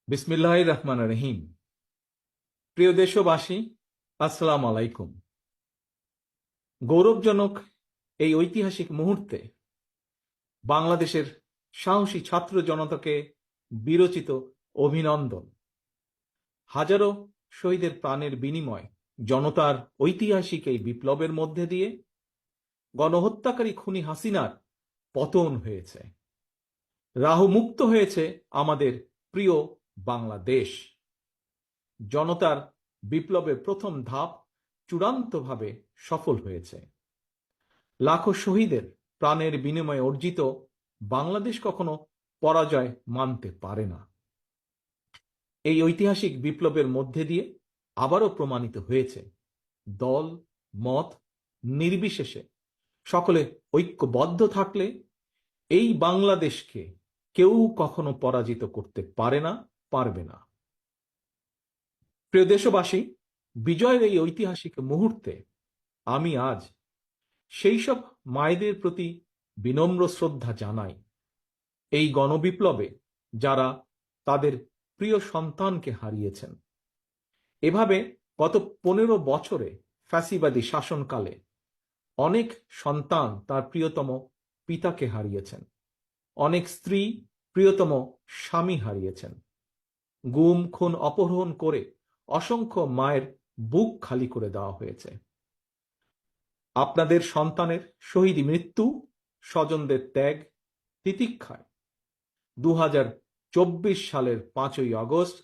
বিসমিল্লাহির রহমানির রহিম। প্রিয় দেশবাসী, আসসালামু আলাইকুম। গৌরবজনক এই ঐতিহাসিক মুহূর্তে বাংলাদেশের সাহসী ছাত্র জনতাকে বিরচিত অভিনন্দন। হাজারো শহীদের প্রাণের বিনিময় জনতার ঐতিহাসিক এই বিপ্লবের মধ্যে দিয়ে গণহত্যাকারী খুনি হাসিনার পতন হয়েছে, রাহু মুক্ত হয়েছে আমাদের প্রিয় বাংলাদেশ। জনতার বিপ্লবের প্রথম ধাপ চূড়ান্তভাবে সফল হয়েছে। লাখো শহীদের প্রাণের বিনিময়ে অর্জিত বাংলাদেশ কখনো পরাজয় মানতে পারে না। এই ঐতিহাসিক বিপ্লবের মধ্যে দিয়ে আবারও প্রমাণিত হয়েছে, দল মত নির্বিশেষে সকলে ঐক্যবদ্ধ থাকলে এই বাংলাদেশকে কেউ কখনো পরাজিত করতে পারে না, পারবে না। প্রিয় দেশবাসী, বিজয়ের এই ঐতিহাসিক মুহূর্তে আমি আজ সেই সব মায়েদের প্রতি বিনম্র শ্রদ্ধা জানাই, এই গণবিপ্লবে যারা তাদের প্রিয় সন্তানকে হারিয়েছেন। এভাবে গত 15 বছরে ফ্যাসিবাদী শাসনকালে অনেক সন্তান তার প্রিয়তম পিতাকে হারিয়েছেন, অনেক স্ত্রী প্রিয়তম স্বামী হারিয়েছেন। গুম খুন অপহরণ করে অসংখ্য মায়ের বুক খালি করে দেওয়া হয়েছে। আপনাদের সন্তানের শহীদ মৃত্যু, স্বজনদের ত্যাগ, তিতিক্ষায় 2024 সালের 5ই আগস্ট